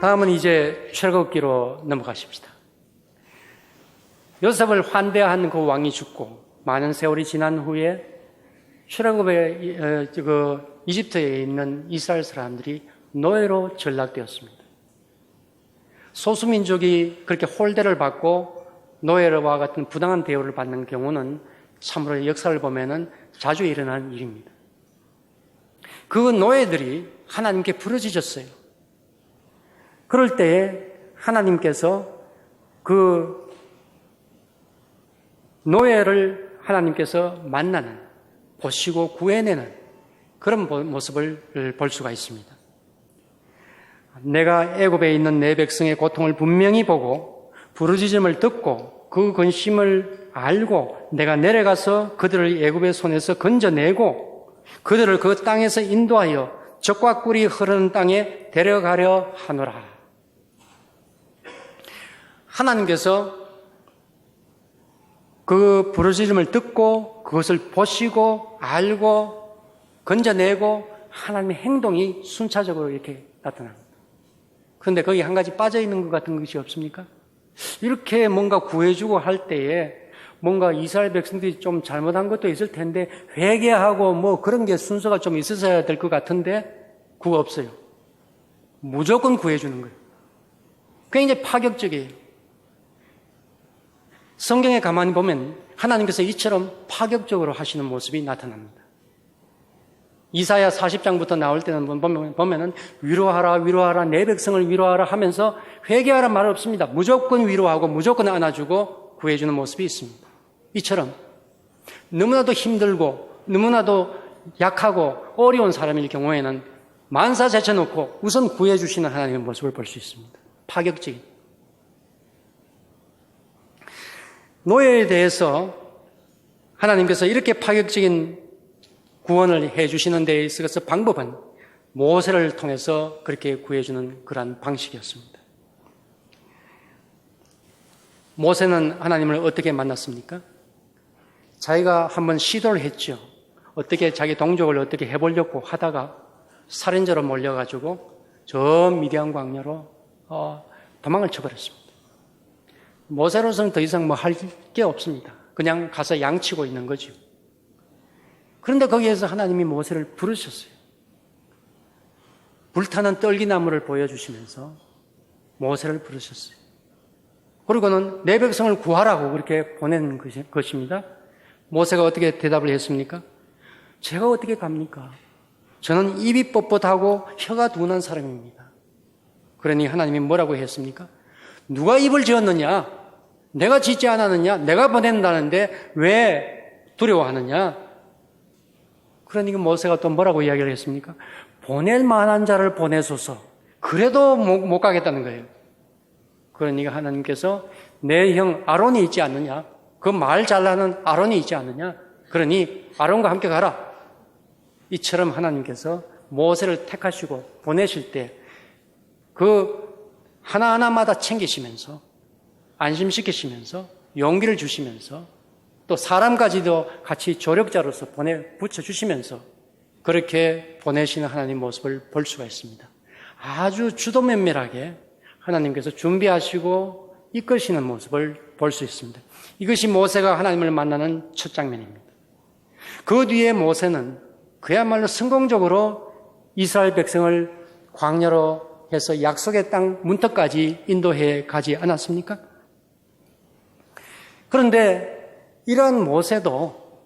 다음은 이제 출애굽기로 넘어가십시다. 요셉을 환대한 그 왕이 죽고 많은 세월이 지난 후에 출애굽에 이집트에 있는 이스라엘 사람들이 노예로 전락되었습니다. 소수민족이 그렇게 홀대를 받고 노예와 같은 부당한 대우를 받는 경우는 참으로 역사를 보면은 자주 일어나는 일입니다. 그 노예들이 하나님께 부르짖었어요. 그럴 때에 하나님께서 그 노예를 하나님께서 만나는, 보시고 구해내는 그런 모습을 볼 수가 있습니다. 내가 애굽에 있는 내 백성의 고통을 분명히 보고 부르짖음을 듣고 그 근심을 알고 내가 내려가서 그들을 애굽의 손에서 건져내고 그들을 그 땅에서 인도하여 젖과 꿀이 흐르는 땅에 데려가려 하노라. 하나님께서 그 부르짖음을 듣고 그것을 보시고 알고 건져내고 하나님의 행동이 순차적으로 이렇게 나타납니다. 그런데 거기 한 가지 빠져있는 것 같은 것이 없습니까? 이렇게 뭔가 구해주고 할 때에 뭔가 이스라엘 백성들이 좀 잘못한 것도 있을 텐데 회개하고 뭐 그런 게 순서가 좀 있어야 될 것 같은데 그거 없어요. 무조건 구해주는 거예요. 굉장히 파격적이에요. 성경에 가만히 보면 하나님께서 이처럼 파격적으로 하시는 모습이 나타납니다. 이사야 40장부터 나올 때는 보면은 위로하라 내 백성을 위로하라 하면서 회개하라 말 없습니다. 무조건 위로하고 무조건 안아주고 구해주는 모습이 있습니다. 이처럼 너무나도 힘들고 너무나도 약하고 어려운 사람일 경우에는 만사 제쳐놓고 우선 구해주시는 하나님의 모습을 볼 수 있습니다. 파격적인. 노예에 대해서 하나님께서 이렇게 파격적인 구원을 해주시는 데 있어서 방법은 모세를 통해서 그렇게 구해주는 그러한 방식이었습니다. 모세는 하나님을 어떻게 만났습니까? 자기가 한번 시도를 했죠. 어떻게 자기 동족을 어떻게 해보려고 하다가 살인자로 몰려가지고 저 미디안 광야로 도망을 쳐버렸습니다. 모세로서는 더 이상 뭐 할 게 없습니다. 그냥 가서 양치고 있는 거죠. 그런데 거기에서 하나님이 모세를 부르셨어요. 불타는 떨기나무를 보여주시면서 모세를 부르셨어요. 그리고는 내 백성을 구하라고 그렇게 보낸 것입니다. 모세가 어떻게 대답을 했습니까? 제가 어떻게 갑니까? 저는 입이 뻣뻣하고 혀가 둔한 사람입니다. 그러니 하나님이 뭐라고 했습니까? 누가 입을 지었느냐? 내가 짓지 않았느냐? 내가 보낸다는데 왜 두려워하느냐? 그러니까 모세가 또 뭐라고 이야기를 했습니까? 보낼 만한 자를 보내소서. 그래도 못 가겠다는 거예요. 그러니까 하나님께서 내 형 아론이 있지 않느냐? 그 말 잘나는 아론이 있지 않느냐? 그러니 아론과 함께 가라. 이처럼 하나님께서 모세를 택하시고 보내실 때 그 하나하나마다 챙기시면서 안심시키시면서 용기를 주시면서 또 사람까지도 같이 조력자로서 붙여주시면서 그렇게 보내시는 하나님 모습을 볼 수가 있습니다. 아주 주도면밀하게 하나님께서 준비하시고 이끄시는 모습을 볼 수 있습니다. 이것이 모세가 하나님을 만나는 첫 장면입니다. 그 뒤에 모세는 그야말로 성공적으로 이스라엘 백성을 광야로 해서 약속의 땅 문턱까지 인도해 가지 않았습니까? 그런데 이러한 모세도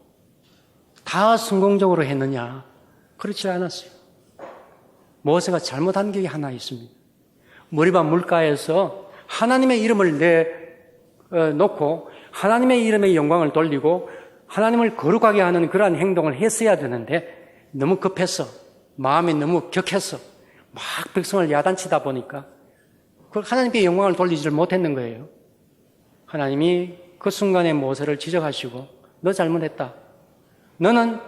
다 성공적으로 했느냐? 그렇지 않았어요. 모세가 잘못한 게 하나 있습니다. 머리바 물가에서 하나님의 이름을 놓고 하나님의 이름의 영광을 돌리고 하나님을 거룩하게 하는 그러한 행동을 했어야 되는데 너무 급했어. 마음이 너무 격했어. 막 백성을 야단치다 보니까 하나님께 영광을 돌리지를 못했는 거예요. 하나님이 그 순간에 모세를 지적하시고 너 잘못했다. 너는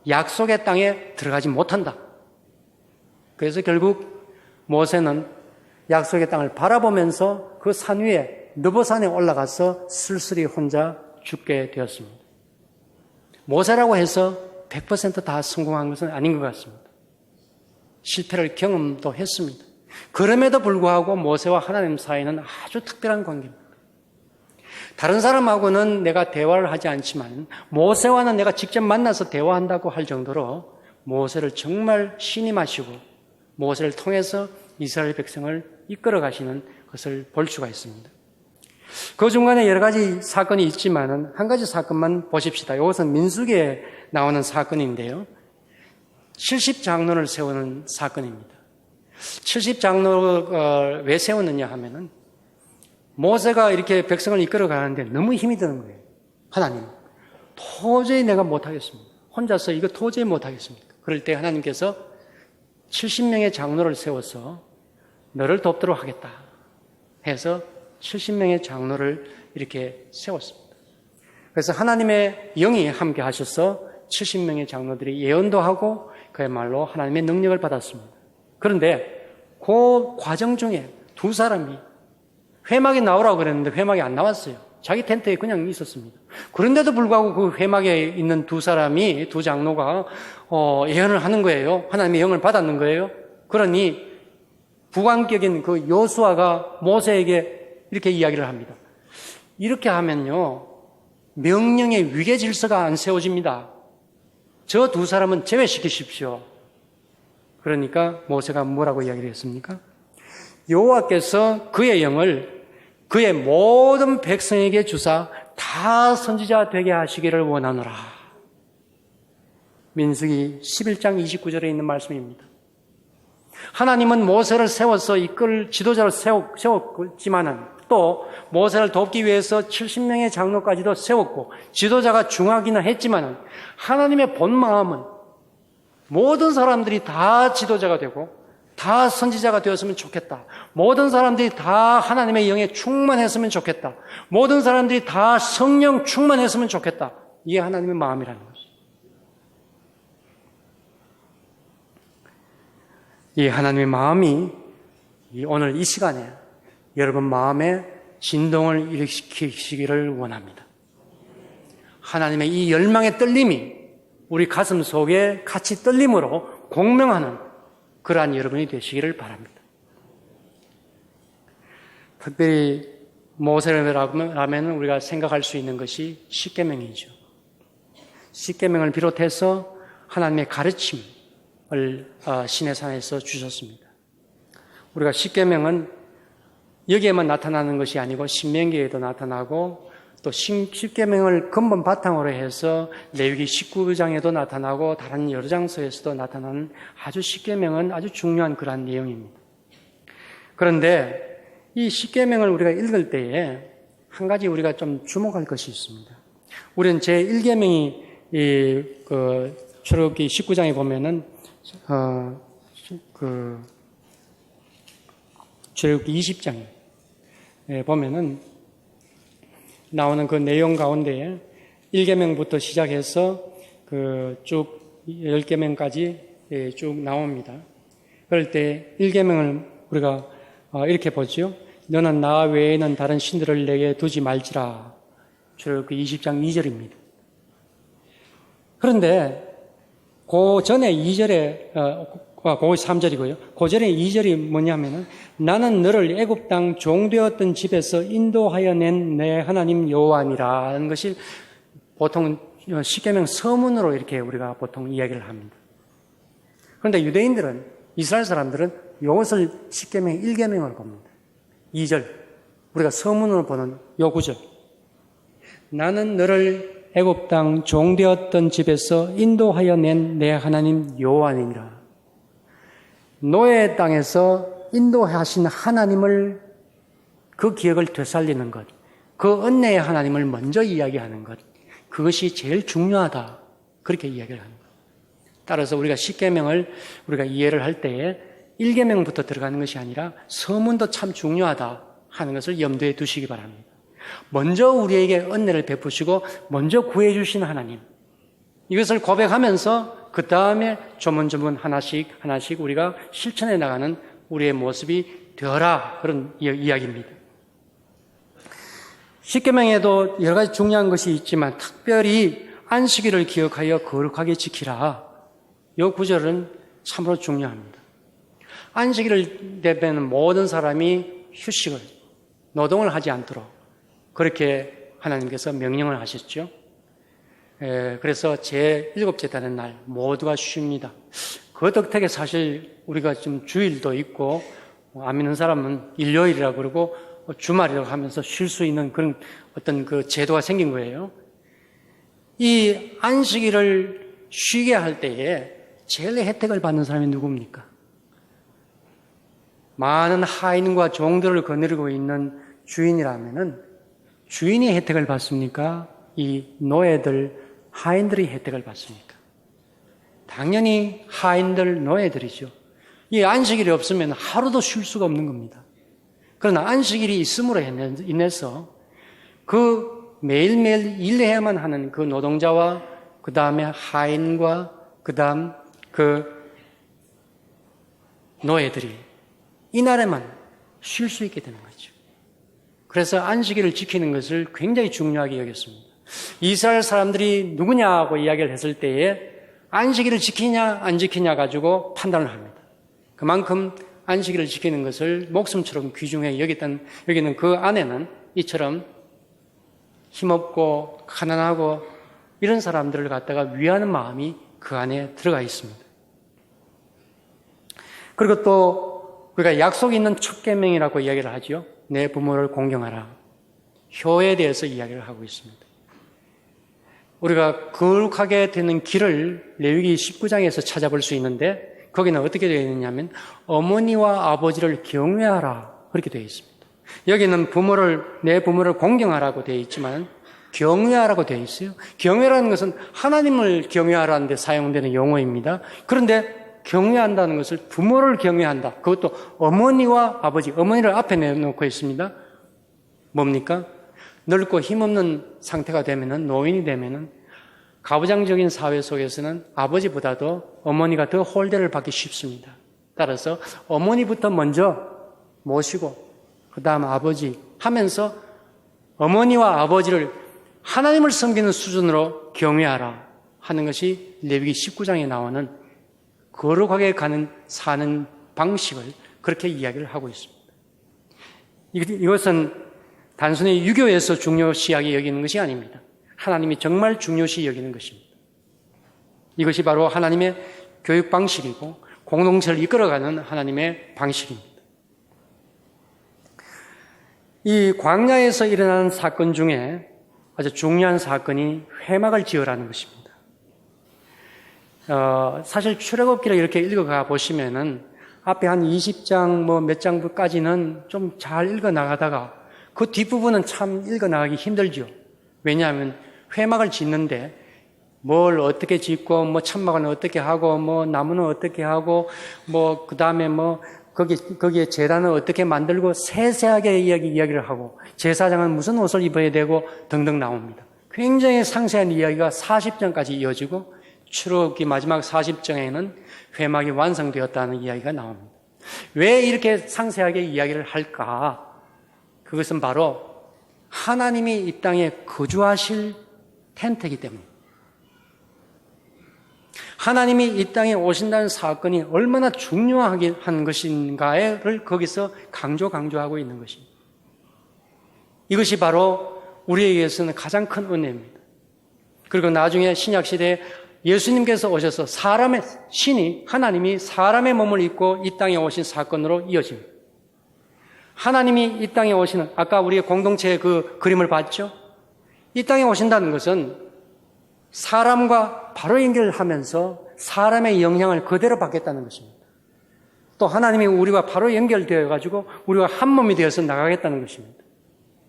약속의 땅에 들어가지 못한다. 그래서 결국 모세는 약속의 땅을 바라보면서 그 산 위에 느보산에 올라가서 쓸쓸히 혼자 죽게 되었습니다. 모세라고 해서 100% 다 성공한 것은 아닌 것 같습니다. 실패를 경험도 했습니다. 그럼에도 불구하고 모세와 하나님 사이는 아주 특별한 관계입니다. 다른 사람하고는 내가 대화를 하지 않지만 모세와는 내가 직접 만나서 대화한다고 할 정도로 모세를 정말 신임하시고 모세를 통해서 이스라엘 백성을 이끌어 가시는 것을 볼 수가 있습니다. 그 중간에 여러 가지 사건이 있지만 한 가지 사건만 보십시다. 이것은 민수기에 나오는 사건인데요. 70장로를 세우는 사건입니다. 70장로를 왜 세웠느냐 하면은 모세가 이렇게 백성을 이끌어 가는데 너무 힘이 드는 거예요. 하나님, 도저히 내가 못하겠습니다. 혼자서 이거 도저히 못하겠습니다. 그럴 때 하나님께서 70명의 장로를 세워서 너를 돕도록 하겠다 해서 70명의 장로를 이렇게 세웠습니다. 그래서 하나님의 영이 함께 하셔서 70명의 장로들이 예언도 하고 그야말로 하나님의 능력을 받았습니다. 그런데 그 과정 중에 두 사람이 회막에 나오라고 그랬는데 회막에 안 나왔어요. 자기 텐트에 그냥 있었습니다. 그런데도 불구하고 그 회막에 있는 두 사람이, 두 장로가 예언을 하는 거예요. 하나님의 영을 받았는 거예요. 그러니 부관격인 그 여호수아가 모세에게 이렇게 이야기를 합니다. 이렇게 하면요, 명령의 위계 질서가 안 세워집니다. 저 두 사람은 제외시키십시오. 그러니까 모세가 뭐라고 이야기를 했습니까? 여호와께서 그의 영을 그의 모든 백성에게 주사 다 선지자 되게 하시기를 원하노라. 민수기 11장 29절에 있는 말씀입니다. 하나님은 모세를 세워서 이끌 지도자를 세웠지만은 또 모세를 돕기 위해서 70명의 장로까지도 세웠고 지도자가 중하기는 했지만은 하나님의 본 마음은 모든 사람들이 다 지도자가 되고 다 선지자가 되었으면 좋겠다. 모든 사람들이 다 하나님의 영에 충만했으면 좋겠다. 모든 사람들이 다 성령 충만했으면 좋겠다. 이게 하나님의 마음이라는 것이죠. 이 하나님의 마음이 오늘 이 시간에 여러분 마음에 진동을 일으키시기를 원합니다. 하나님의 이 열망의 떨림이 우리 가슴 속에 같이 떨림으로 공명하는 그러한 여러분이 되시기를 바랍니다. 특별히 모세라면 우리가 생각할 수 있는 것이 십계명이죠. 십계명을 비롯해서 하나님의 가르침을 시내산에서 주셨습니다. 우리가 십계명은 여기에만 나타나는 것이 아니고 신명기에도 나타나고 또 십계명을 근본 바탕으로 해서 레위기 19장에도 나타나고 다른 여러 장소에서도 나타나는 아주 십계명은 아주 중요한 그러한 내용입니다. 그런데 이 십계명을 우리가 읽을 때에 한 가지 우리가 좀 주목할 것이 있습니다. 우리는 제1계명이 출애굽기 19장에 보면은 출애굽기 20장에 보면은 나오는 그 내용 가운데 1계명부터 시작해서 쭉 10계명까지 쭉 나옵니다. 그럴 때 1계명을 우리가 이렇게 보죠. 너는 나 외에는 다른 신들을 내게 두지 말지라. 출애굽기 20장 2절입니다. 그런데 그 전에 2절에 그 3절이고요. 그 전에 2절이 뭐냐면은 나는 너를 애굽 땅 종되었던 집에서 인도하여 낸 내 하나님 여호와니라는 것이 보통 십계명 서문으로 이렇게 우리가 보통 이야기를 합니다. 그런데 유대인들은, 이스라엘 사람들은 이것을 십계명 1계명으로 봅니다. 2절, 우리가 서문으로 보는 요 9절. 나는 너를 애굽 땅 종되었던 집에서 인도하여 낸 내 하나님 여호와니라. 노예 땅에서 인도하신 하나님을, 그 기억을 되살리는 것, 그 은혜의 하나님을 먼저 이야기하는 것, 그것이 제일 중요하다. 그렇게 이야기를 합니다. 따라서 우리가 십계명을 우리가 이해를 할 때에 1계명부터 들어가는 것이 아니라 서문도 참 중요하다 하는 것을 염두에 두시기 바랍니다. 먼저 우리에게 은혜를 베푸시고 먼저 구해 주신 하나님, 이것을 고백하면서 그 다음에 조문조문 하나씩 우리가 실천해 나가는 우리의 모습이 되어라, 그런 이야기입니다. 십계명에도 여러 가지 중요한 것이 있지만 특별히 안식일을 기억하여 거룩하게 지키라. 이 구절은 참으로 중요합니다. 안식일을 대표하는 모든 사람이 휴식을, 노동을 하지 않도록 그렇게 하나님께서 명령을 하셨죠. 그래서 제7재단의 날 모두가 쉽니다. 그 덕택에 사실 우리가 좀 주일도 있고 안 믿는 사람은 일요일이라고 그러고 주말이라고 하면서 쉴 수 있는 그런 어떤 그 제도가 생긴 거예요. 이 안식일을 쉬게 할 때에 제일 혜택을 받는 사람이 누굽니까? 많은 하인과 종들을 거느리고 있는 주인이라면은 주인이 혜택을 받습니까? 이 노예들, 하인들이 혜택을 받습니까? 당연히 하인들, 노예들이죠. 이 안식일이 없으면 하루도 쉴 수가 없는 겁니다. 그러나 안식일이 있음으로 인해서 그 매일매일 일해야만 하는 그 노동자와 그 다음에 하인과 그 다음 그 노예들이 이날에만 쉴 수 있게 되는 거죠. 그래서 안식일을 지키는 것을 굉장히 중요하게 여겼습니다. 이스라엘 사람들이 누구냐고 이야기를 했을 때에 안식일을 지키냐 안 지키냐 가지고 판단을 합니다. 그만큼 안식일을 지키는 것을 목숨처럼 귀중하게 여기는 그 안에는 이처럼 힘없고 가난하고 이런 사람들을 갖다가 위하는 마음이 그 안에 들어가 있습니다. 그리고 또 우리가 약속이 있는 첫 계명이라고 이야기를 하죠. 내 부모를 공경하라. 효에 대해서 이야기를 하고 있습니다. 우리가 거룩하게 되는 길을 레위기 19장에서 찾아볼 수 있는데 거기는 어떻게 되어 있느냐면 어머니와 아버지를 경외하라 그렇게 되어 있습니다. 여기는 내 부모를 공경하라고 되어 있지만 경외하라고 되어 있어요. 경외라는 것은 하나님을 경외하라는 데 사용되는 용어입니다. 그런데 경외한다는 것을 부모를 경외한다. 그것도 어머니와 아버지, 어머니를 앞에 내놓고 있습니다. 뭡니까? 늙고 힘없는 상태가 되면은, 노인이 되면은 가부장적인 사회 속에서는 아버지보다도 어머니가 더 홀대를 받기 쉽습니다. 따라서 어머니부터 먼저 모시고 그 다음 아버지 하면서 어머니와 아버지를 하나님을 섬기는 수준으로 경외하라 하는 것이 레위기 19장에 나오는 거룩하게 사는 방식을 그렇게 이야기를 하고 있습니다. 이것은 단순히 유교에서 중요시하게 여기는 것이 아닙니다. 하나님이 정말 중요시 여기는 것입니다. 이것이 바로 하나님의 교육 방식이고 공동체를 이끌어가는 하나님의 방식입니다. 이 광야에서 일어나는 사건 중에 아주 중요한 사건이 회막을 지으라는 것입니다. 사실 출애굽기를 이렇게 읽어가 보시면은 앞에 한 20장 몇 장까지는 좀 잘 읽어 나가다가 그 뒷부분은 참 읽어 나가기 힘들죠. 왜냐하면 회막을 짓는데 뭘 어떻게 짓고 천막은 어떻게 하고 나무는 어떻게 하고 그 다음에 거기에 제단을 어떻게 만들고 세세하게 이야기를 하고 제사장은 무슨 옷을 입어야 되고 등등 나옵니다. 굉장히 상세한 이야기가 40장까지 이어지고 출애굽기 마지막 40장에는 회막이 완성되었다는 이야기가 나옵니다. 왜 이렇게 상세하게 이야기를 할까? 그것은 바로 하나님이 이 땅에 거주하실 텐트이기 때문에 하나님이 이 땅에 오신다는 사건이 얼마나 중요한 것인가를 거기서 강조하고 있는 것입니다. 이것이 바로 우리에게서는 가장 큰 은혜입니다. 그리고 나중에 신약시대에 예수님께서 오셔서 하나님이 사람의 몸을 입고 이 땅에 오신 사건으로 이어집니다. 하나님이 이 땅에 오시는, 아까 우리의 공동체의 그 그림을 봤죠? 이 땅에 오신다는 것은 사람과 바로 연결하면서 사람의 영향을 그대로 받겠다는 것입니다. 또 하나님이 우리와 바로 연결되어 가지고 우리가 한 몸이 되어서 나가겠다는 것입니다.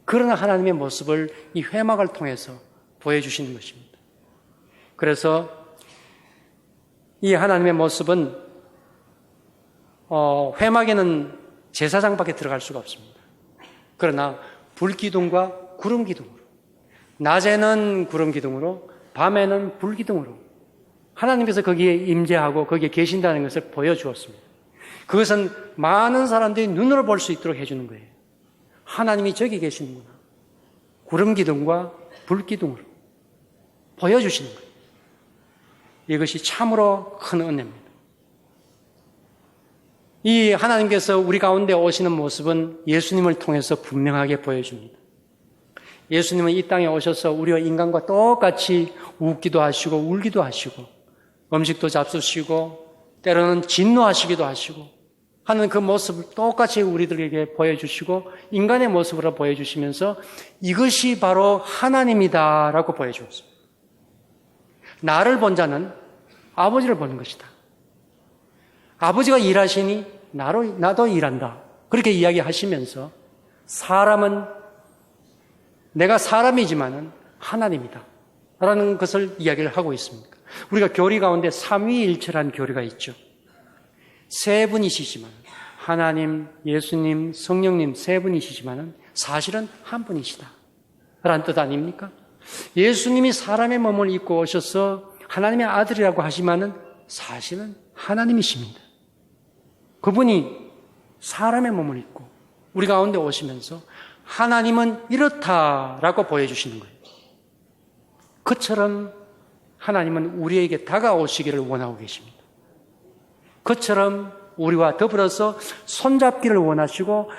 그러나 하나님의 모습을 이 회막을 통해서 보여주시는 것입니다. 그래서 이 하나님의 모습은 회막에는 제사장밖에 들어갈 수가 없습니다. 그러나 불기둥과 구름기둥으로, 낮에는 구름기둥으로, 밤에는 불기둥으로 하나님께서 거기에 임재하고 거기에 계신다는 것을 보여주었습니다. 그것은 많은 사람들이 눈으로 볼 수 있도록 해주는 거예요. 하나님이 저기 계시는구나. 구름기둥과 불기둥으로 보여주시는 거예요. 이것이 참으로 큰 은혜입니다. 이 하나님께서 우리 가운데 오시는 모습은 예수님을 통해서 분명하게 보여줍니다. 예수님은 이 땅에 오셔서 우리와 인간과 똑같이 웃기도 하시고 울기도 하시고 음식도 잡수시고 때로는 진노하시기도 하시고 하는 그 모습을 똑같이 우리들에게 보여주시고 인간의 모습으로 보여주시면서 이것이 바로 하나님이다라고 보여주었습니다. 나를 본 자는 아버지를 보는 것이다. 아버지가 일하시니 나도 일한다. 그렇게 이야기하시면서 사람은 내가 사람이지만은 하나님이다. 라는 것을 이야기를 하고 있습니다. 우리가 교리 가운데 삼위일체라는 교리가 있죠. 세 분이시지만 하나님, 예수님, 성령님 세 분이시지만은 사실은 한 분이시다. 라는 뜻 아닙니까? 예수님이 사람의 몸을 입고 오셔서 하나님의 아들이라고 하지만은 사실은 하나님이십니다. 그분이 사람의 몸을 입고 우리 가운데 오시면서 하나님은 이렇다라고 보여주시는 거예요. 그처럼 하나님은 우리에게 다가오시기를 원하고 계십니다. 그처럼 우리와 더불어서 손잡기를 원하시고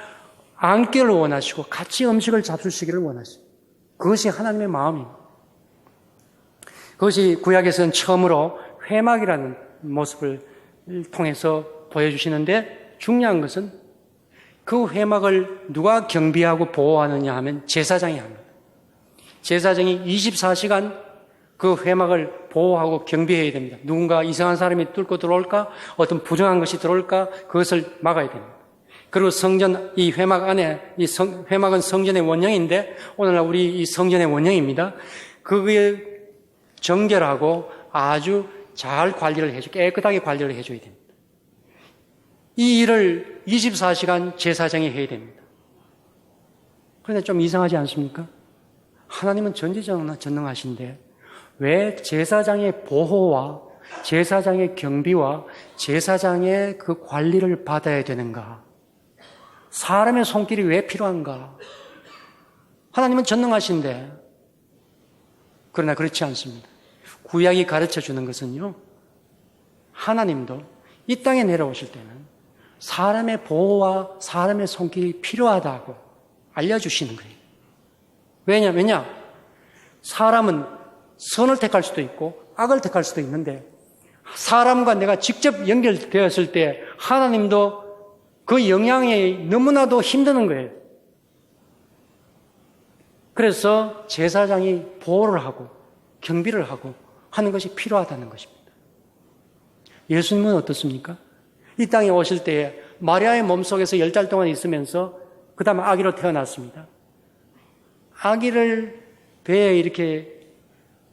안기를 원하시고 같이 음식을 잡수시기를 원하십니다. 그것이 하나님의 마음입니다. 그것이 구약에서는 처음으로 회막이라는 모습을 통해서 보여주시는데 중요한 것은 그 회막을 누가 경비하고 보호하느냐 하면 제사장이 합니다. 제사장이 24시간 그 회막을 보호하고 경비해야 됩니다. 누군가 이상한 사람이 뚫고 들어올까? 어떤 부정한 것이 들어올까? 그것을 막아야 됩니다. 그리고 성전, 이 회막 안에, 회막은 성전의 원형인데, 오늘날 우리 이 성전의 원형입니다. 그게 정결하고 아주 잘 관리를 깨끗하게 관리를 해줘야 됩니다. 이 일을 24시간 제사장이 해야 됩니다. 그런데 좀 이상하지 않습니까? 하나님은 전지전능하신데 왜 제사장의 보호와 제사장의 경비와 제사장의 그 관리를 받아야 되는가? 사람의 손길이 왜 필요한가? 하나님은 전능하신데 그러나 그렇지 않습니다. 구약이 가르쳐 주는 것은요, 하나님도 이 땅에 내려오실 때는 사람의 보호와 사람의 손길이 필요하다고 알려주시는 거예요. 왜냐? 사람은 선을 택할 수도 있고 악을 택할 수도 있는데 사람과 내가 직접 연결되었을 때 하나님도 그 영향이 너무나도 힘드는 거예요. 그래서 제사장이 보호를 하고 경비를 하고 하는 것이 필요하다는 것입니다. 예수님은 어떻습니까? 이 땅에 오실 때에 마리아의 몸속에서 10달 동안 있으면서 그 다음에 아기로 태어났습니다. 아기를 배에 이렇게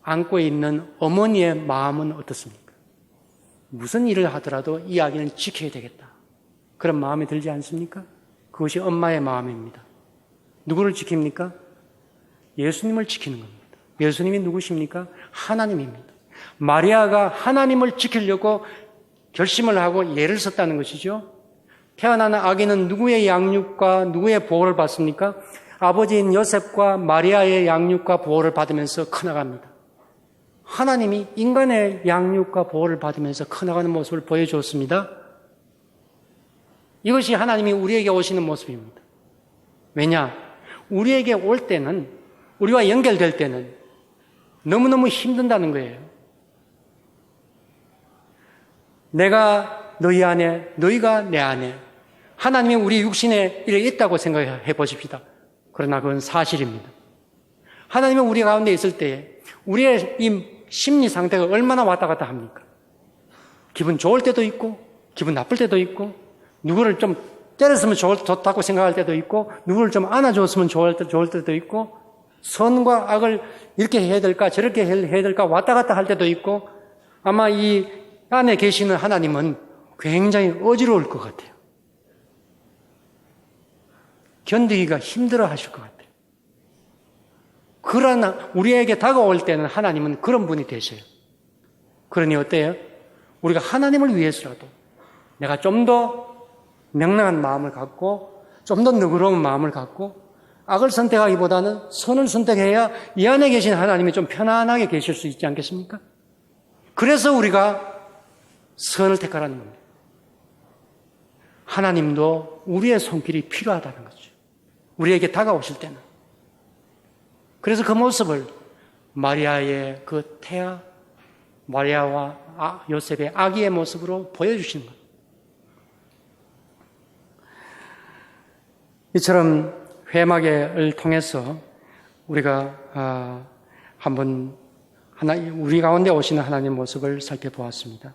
안고 있는 어머니의 마음은 어떻습니까? 무슨 일을 하더라도 이 아기는 지켜야 되겠다. 그런 마음이 들지 않습니까? 그것이 엄마의 마음입니다. 누구를 지킵니까? 예수님을 지키는 겁니다. 예수님이 누구십니까? 하나님입니다. 마리아가 하나님을 지키려고 결심을 하고 예를 썼다는 것이죠. 태어나는 아기는 누구의 양육과 누구의 보호를 받습니까? 아버지인 요셉과 마리아의 양육과 보호를 받으면서 커나갑니다. 하나님이 인간의 양육과 보호를 받으면서 커나가는 모습을 보여주었습니다. 이것이 하나님이 우리에게 오시는 모습입니다. 왜냐? 우리에게 올 때는, 우리와 연결될 때는 너무너무 힘든다는 거예요. 내가 너희 안에, 너희가 내 안에, 하나님이 우리 육신에 이렇게 있다고 생각해 보십시다. 그러나 그건 사실입니다. 하나님은 우리 가운데 있을 때에 우리의 이 심리 상태가 얼마나 왔다 갔다 합니까? 기분 좋을 때도 있고, 기분 나쁠 때도 있고, 누구를 좀 때렸으면 좋다고 생각할 때도 있고, 누구를 좀 안아줬으면 좋을 때도 있고, 선과 악을 이렇게 해야 될까, 저렇게 해야 될까, 왔다 갔다 할 때도 있고, 아마 이 안에 계시는 하나님은 굉장히 어지러울 것 같아요. 견디기가 힘들어 하실 것 같아요. 그러나 우리에게 다가올 때는 하나님은 그런 분이 되셔요. 그러니 어때요? 우리가 하나님을 위해서라도 내가 좀 더 명랑한 마음을 갖고 좀 더 너그러운 마음을 갖고 악을 선택하기보다는 선을 선택해야 이 안에 계신 하나님이 좀 편안하게 계실 수 있지 않겠습니까? 그래서 우리가 선을 택하라는 겁니다. 하나님도 우리의 손길이 필요하다는 거죠. 우리에게 다가오실 때는. 그래서 그 모습을 마리아의 그 태아, 마리아와 요셉의 아기의 모습으로 보여주시는 거예요. 이처럼 회막을 통해서 우리가 한번 우리 가운데 오시는 하나님의 모습을 살펴보았습니다.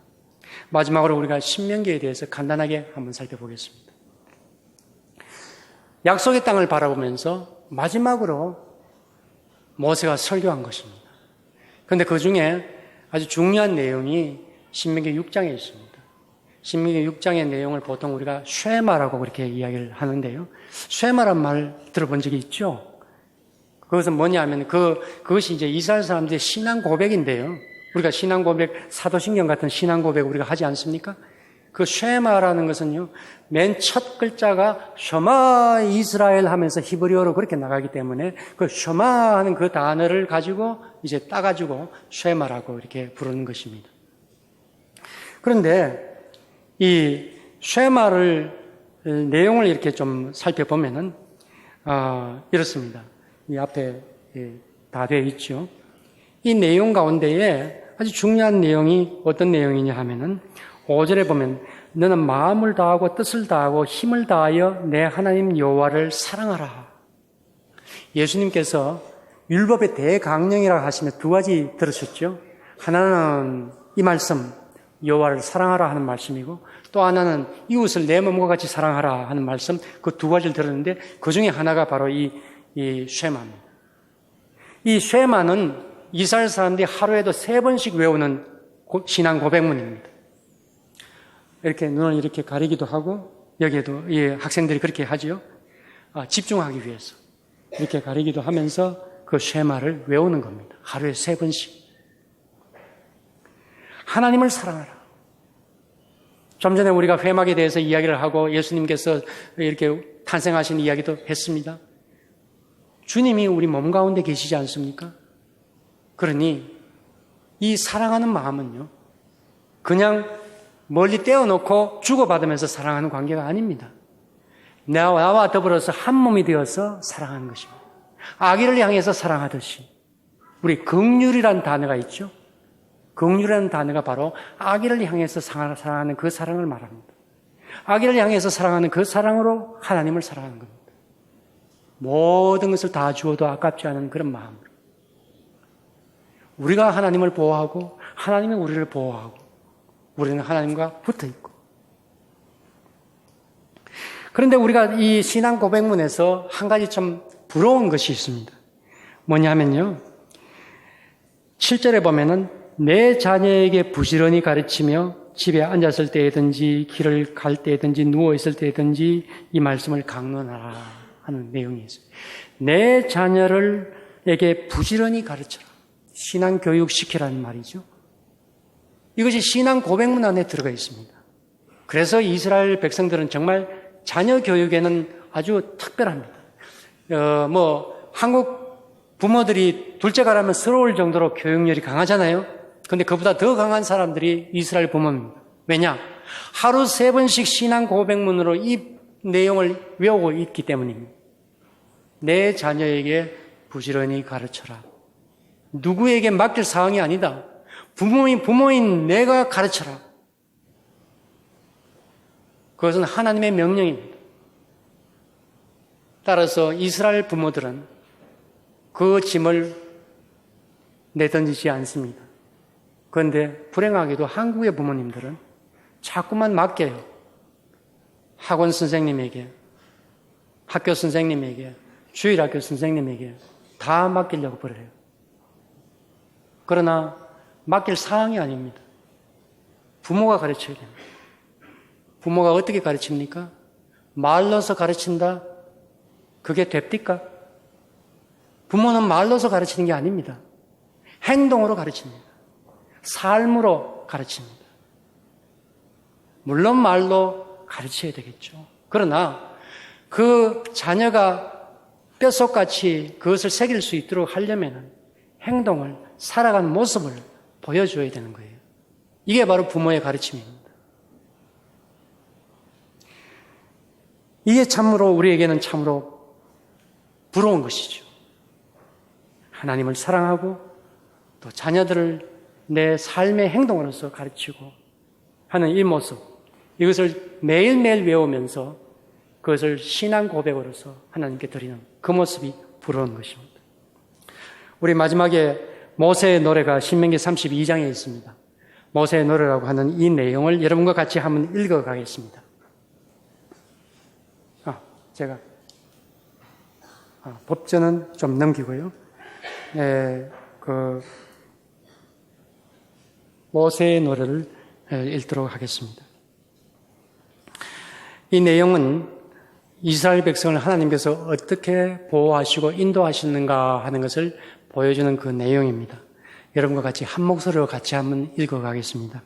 마지막으로 우리가 신명기에 대해서 간단하게 한번 살펴보겠습니다. 약속의 땅을 바라보면서 마지막으로 모세가 설교한 것입니다. 그런데 그 중에 아주 중요한 내용이 신명기 6장에 있습니다. 신명기 6장의 내용을 보통 우리가 쉐마라고 그렇게 이야기를 하는데요. 쉐마란 말 들어본 적이 있죠? 그것은 뭐냐 하면 그것이 이제 이스라엘 사람들의 신앙 고백인데요. 우리가 신앙 고백, 사도신경 같은 신앙 고백 우리가 하지 않습니까? 그 쉐마라는 것은요, 맨 첫 글자가 셔마 이스라엘 하면서 히브리어로 그렇게 나가기 때문에 그 셔마 하는 그 단어를 가지고 이제 따가지고 쉐마라고 이렇게 부르는 것입니다. 그런데 이 쉐마를 내용을 이렇게 좀 살펴보면은 이렇습니다. 이 앞에 다 되어 있죠. 이 내용 가운데에 아주 중요한 내용이 어떤 내용이냐 하면은 5절에 보면 너는 마음을 다하고 뜻을 다하고 힘을 다하여 내 하나님 여호와를 사랑하라. 예수님께서 율법의 대강령이라고 하시면 두 가지 들으셨죠. 하나는 이 말씀 여호와를 사랑하라 하는 말씀이고 또 하나는 이웃을 내 몸과 같이 사랑하라 하는 말씀, 그 두 가지를 들었는데 그 중에 하나가 바로 이 쉐마입니다. 이 쉐마는 이스라엘 사람들이 하루에도 3번씩 외우는 신앙 고백문입니다. 이렇게 눈을 이렇게 가리기도 하고 여기에도 학생들이 그렇게 하지요. 집중하기 위해서 이렇게 가리기도 하면서 그 쉐마를 외우는 겁니다. 하루에 3번씩. 하나님을 사랑하라. 좀 전에 우리가 회막에 대해서 이야기를 하고 예수님께서 이렇게 탄생하신 이야기도 했습니다. 주님이 우리 몸 가운데 계시지 않습니까? 그러니 이 사랑하는 마음은요, 그냥 멀리 떼어놓고 주고받으면서 사랑하는 관계가 아닙니다. 나와 더불어서 한 몸이 되어서 사랑하는 것입니다. 아기를 향해서 사랑하듯이 우리 긍휼이라는 단어가 있죠. 긍휼이라는 단어가 바로 아기를 향해서 사랑하는 그 사랑을 말합니다. 아기를 향해서 사랑하는 그 사랑으로 하나님을 사랑하는 겁니다. 모든 것을 다 주어도 아깝지 않은 그런 마음으로 우리가 하나님을 보호하고 하나님이 우리를 보호하고 우리는 하나님과 붙어있고. 그런데 우리가 이 신앙 고백문에서 한 가지 좀 부러운 것이 있습니다. 뭐냐면요, 7절에 보면은 내 자녀에게 부지런히 가르치며 집에 앉았을 때든지 길을 갈 때든지 누워있을 때든지 이 말씀을 강론하라 하는 내용이 있어요. 내 자녀에게 부지런히 가르쳐라. 신앙 교육 시키라는 말이죠. 이것이 신앙 고백문 안에 들어가 있습니다. 그래서 이스라엘 백성들은 정말 자녀 교육에는 아주 특별합니다. 한국 부모들이 둘째가 라면 서러울 정도로 교육열이 강하잖아요. 근데 그보다 더 강한 사람들이 이스라엘 부모입니다. 왜냐? 하루 3번씩 신앙 고백문으로 이 내용을 외우고 있기 때문입니다. 내 자녀에게 부지런히 가르쳐라. 누구에게 맡길 사항이 아니다. 부모인 내가 가르쳐라. 그것은 하나님의 명령입니다. 따라서 이스라엘 부모들은 그 짐을 내던지지 않습니다. 그런데 불행하게도 한국의 부모님들은 자꾸만 맡겨요. 학원 선생님에게, 학교 선생님에게, 주일학교 선생님에게 다 맡기려고 그래요. 그러나 맡길 사항이 아닙니다. 부모가 가르쳐야 됩니다. 부모가 어떻게 가르칩니까? 말로서 가르친다? 그게 됩니까? 부모는 말로서 가르치는 게 아닙니다. 행동으로 가르칩니다. 삶으로 가르칩니다. 물론 말로 가르쳐야 되겠죠. 그러나 그 자녀가 뼛속같이 그것을 새길 수 있도록 하려면 행동을, 살아가는 모습을 보여줘야 되는 거예요. 이게 바로 부모의 가르침입니다. 이게 참으로 우리에게는 참으로 부러운 것이죠. 하나님을 사랑하고 또 자녀들을 내 삶의 행동으로서 가르치고 하는 이 모습, 이것을 매일매일 외우면서 그것을 신앙 고백으로서 하나님께 드리는 그 모습이 부러운 것입니다. 우리 마지막에 모세의 노래가 신명기 32장에 있습니다. 모세의 노래라고 하는 이 내용을 여러분과 같이 한번 읽어가겠습니다. 제가 법전은 좀 넘기고요. 모세의 노래를 읽도록 하겠습니다. 이 내용은 이스라엘 백성을 하나님께서 어떻게 보호하시고 인도하시는가 하는 것을 보여주는 그 내용입니다. 여러분과 같이 한 목소리로 같이 한번 읽어가겠습니다.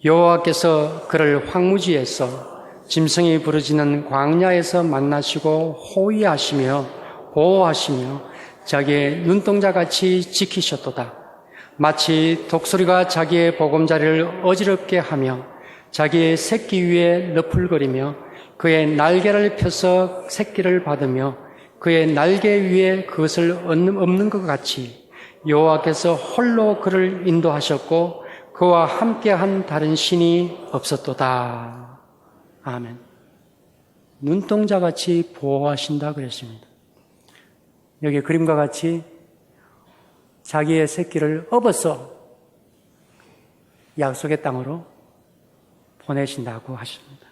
여호와께서 그를 황무지에서 짐승이 부르짖는 광야에서 만나시고 호위하시며 보호하시며 자기의 눈동자같이 지키셨도다. 마치 독수리가 자기의 보금자리를 어지럽게 하며 자기의 새끼 위에 너풀거리며 그의 날개를 펴서 새끼를 받으며 그의 날개 위에 그것을 엎는 것 같이 여호와께서 홀로 그를 인도하셨고 그와 함께한 다른 신이 없었도다. 아멘. 눈동자같이 보호하신다 그랬습니다. 여기 그림과 같이 자기의 새끼를 업어서 약속의 땅으로 보내신다고 하십니다.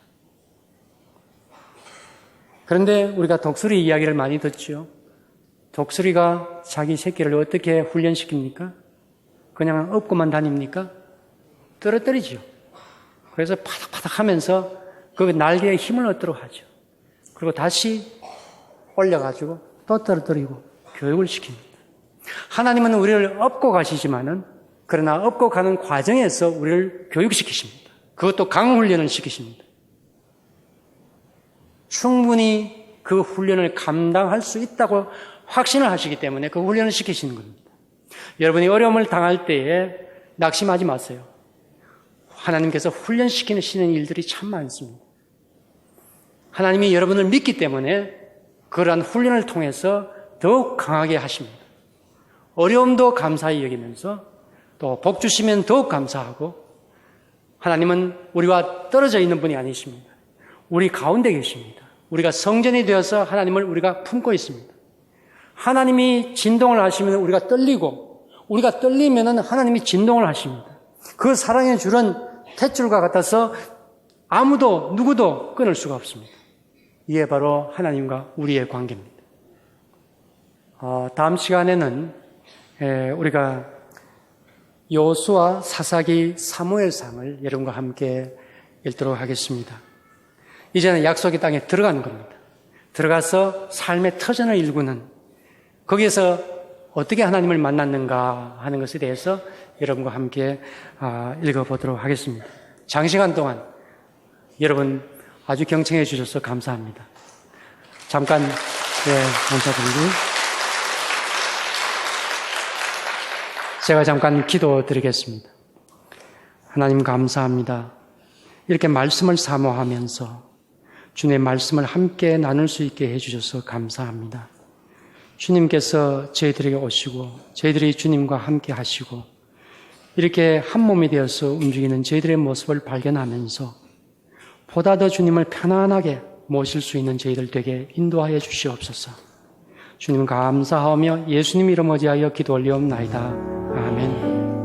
그런데 우리가 독수리 이야기를 많이 듣죠. 독수리가 자기 새끼를 어떻게 훈련시킵니까? 그냥 업고만 다닙니까? 떨어뜨리죠. 그래서 파닥파닥 하면서 그 날개에 힘을 얻도록 하죠. 그리고 다시 올려가지고 또 떨어뜨리고 교육을 시킵니다. 하나님은 우리를 업고 가시지만은 그러나 업고 가는 과정에서 우리를 교육시키십니다. 그것도 강훈련을 시키십니다. 충분히 그 훈련을 감당할 수 있다고 확신을 하시기 때문에 그 훈련을 시키시는 겁니다. 여러분이 어려움을 당할 때에 낙심하지 마세요. 하나님께서 훈련시키시는 일들이 참 많습니다. 하나님이 여러분을 믿기 때문에 그러한 훈련을 통해서 더욱 강하게 하십니다. 어려움도 감사히 여기면서 또 복 주시면 더욱 감사하고 하나님은 우리와 떨어져 있는 분이 아니십니다. 우리 가운데 계십니다. 우리가 성전이 되어서 하나님을 우리가 품고 있습니다. 하나님이 진동을 하시면 우리가 떨리고 우리가 떨리면 하나님이 진동을 하십니다. 그 사랑의 줄은 탯줄과 같아서 아무도 누구도 끊을 수가 없습니다. 이게 바로 하나님과 우리의 관계입니다. 다음 시간에는 우리가 여호수아, 사사기, 사무엘상을 여러분과 함께 읽도록 하겠습니다. 이제는 약속의 땅에 들어가는 겁니다. 들어가서 삶의 터전을 일구는, 거기에서 어떻게 하나님을 만났는가 하는 것에 대해서 여러분과 함께 읽어보도록 하겠습니다. 장시간 동안 여러분 아주 경청해 주셔서 감사합니다. 잠깐 감사드리고 제가 잠깐 기도드리겠습니다. 하나님 감사합니다. 이렇게 말씀을 사모하면서 주님의 말씀을 함께 나눌 수 있게 해주셔서 감사합니다. 주님께서 저희들에게 오시고 저희들이 주님과 함께 하시고 이렇게 한 몸이 되어서 움직이는 저희들의 모습을 발견하면서 보다 더 주님을 편안하게 모실 수 있는 저희들 되게 인도하여 주시옵소서. 주님 감사하며 예수님 이름 어지하여 기도 올리옵나이다. 아멘.